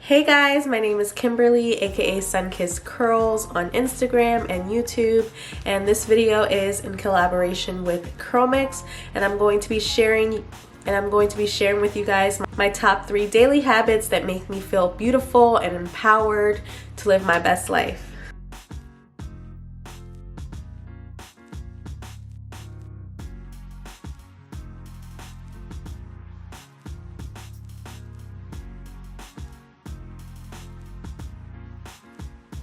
Hey guys, my name is Kimberly, aka Sunkissed Curls on Instagram and YouTube, and this video is in collaboration with CurlMix, and I'm going to be sharing with you guys my top 3 daily habits that make me feel beautiful and empowered to live my best life.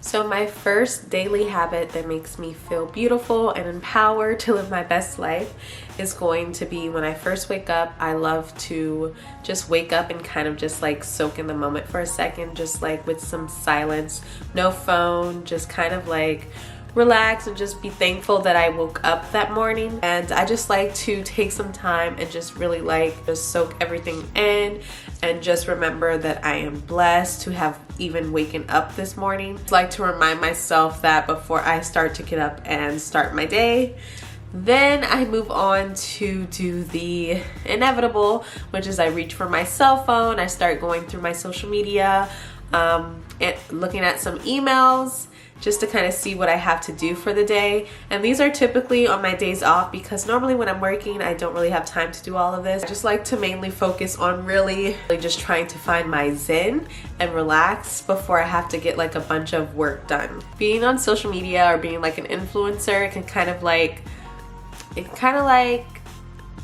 So my first daily habit that makes me feel beautiful and empowered to live my best life is going to be when I first wake up. I love to just wake up and kind of just like soak in the moment for a second, just like with some silence, no phone, just kind of like relax and just be thankful that I woke up that morning. And I just like to take some time and just really like just soak everything in and just remember that I am blessed to have even waken up this morning. I like to remind myself that before I start to get up and start my day. Then I move on to do the inevitable, which is I reach for my cell phone. I start going through my social media, and looking at some emails, just to kind of see what I have to do for the day. And these are typically on my days off because normally when I'm working, I don't really have time to do all of this. I just like to mainly focus on really just trying to find my zen and relax before I have to get like a bunch of work done. Being on social media or being like an influencer, it can kind of like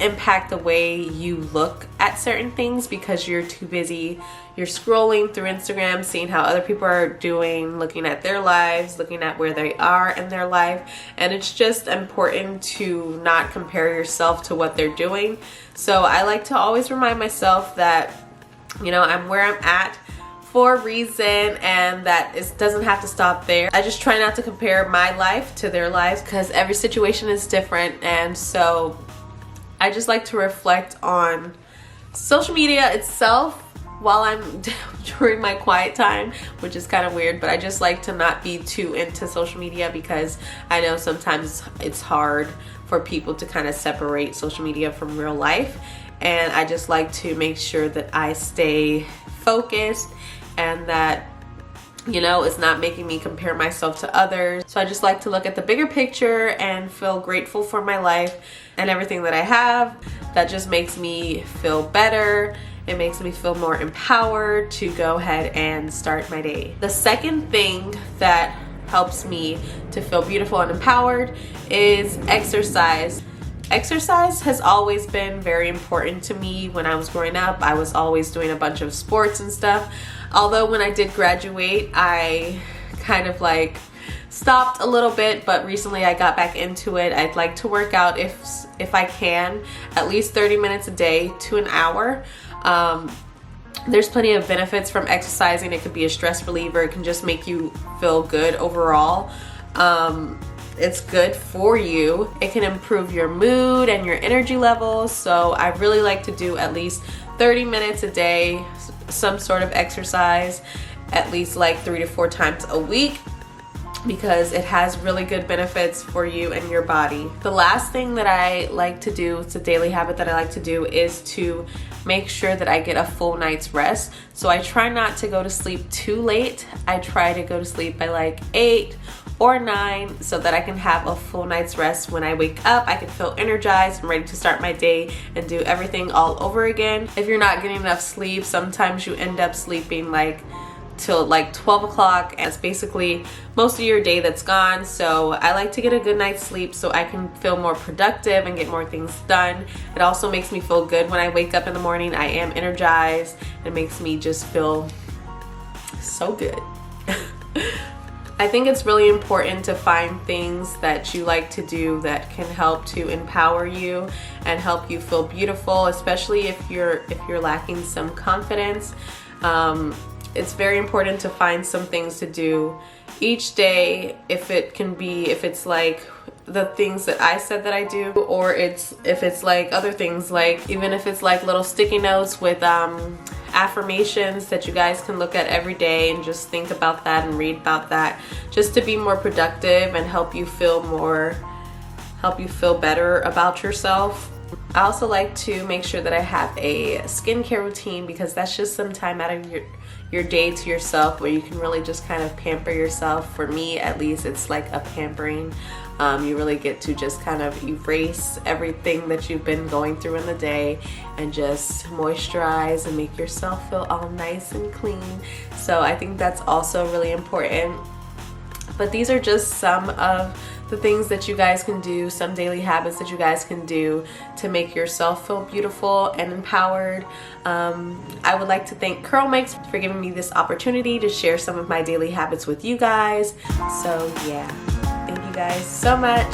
impact the way you look at certain things because you're too busy. You're scrolling through Instagram, seeing how other people are doing, looking at their lives, looking at where they are in their life. And it's just important to not compare yourself to what they're doing. So I like to always remind myself that, you know, I'm where I'm at for a reason and that it doesn't have to stop there. I just try not to compare my life to their lives because every situation is different. And so I just like to reflect on social media itself while I'm during my quiet time, which is kind of weird, but I just like to not be too into social media because I know sometimes it's hard for people to kind of separate social media from real life. And I just like to make sure that I stay focused and that, you know, it's not making me compare myself to others. So I just like to look at the bigger picture and feel grateful for my life and everything that I have. That just makes me feel better. It makes me feel more empowered to go ahead and start my day. The second thing that helps me to feel beautiful and empowered is exercise. Exercise has always been very important to me. When I was growing up, I was always doing a bunch of sports and stuff. Although when I did graduate, I kind of like stopped a little bit, but recently I got back into it. I'd like to work out if I can, at least 30 minutes a day to an hour. There's plenty of benefits from exercising. It could be a stress reliever. It can just make you feel good overall. It's good for you. It can improve your mood and your energy levels. So I really like to do at least 30 minutes a day, some sort of exercise, at least like 3 to 4 times a week, because it has really good benefits for you and your body. The last thing that I like to do, it's a daily habit that I like to do, is to make sure that I get a full night's rest. So I try not to go to sleep too late. I try to go to sleep by like 8 or 9 so that I can have a full night's rest. When I wake up, I can feel energized and ready to start my day and do everything all over again. If you're not getting enough sleep, sometimes you end up sleeping like till like 12 o'clock, and it's basically most of your day that's gone. So I like to get a good night's sleep so I can feel more productive and get more things done. It also makes me feel good when I wake up in the morning. I am energized. It makes me just feel so good. I think it's really important to find things that you like to do that can help to empower you and help you feel beautiful, especially if you're lacking some confidence. It's very important to find some things to do each day, if it's like the things that I said that I do, or if it's like other things, like even if it's like little sticky notes with affirmations that you guys can look at every day and just think about that and read about that, just to be more productive and help you feel better about yourself. I also like to make sure that I have a skincare routine because that's just some time out of your day to yourself where you can really just kind of pamper yourself. For me at least, it's like a pampering. You really get to just kind of erase everything that you've been going through in the day and just moisturize and make yourself feel all nice and clean. So I think that's also really important. But these are just some of the things that you guys can do, some daily habits that you guys can do to make yourself feel beautiful and empowered. I would like to thank CurlMix for giving me this opportunity to share some of my daily habits with you guys. So yeah, thank you guys so much.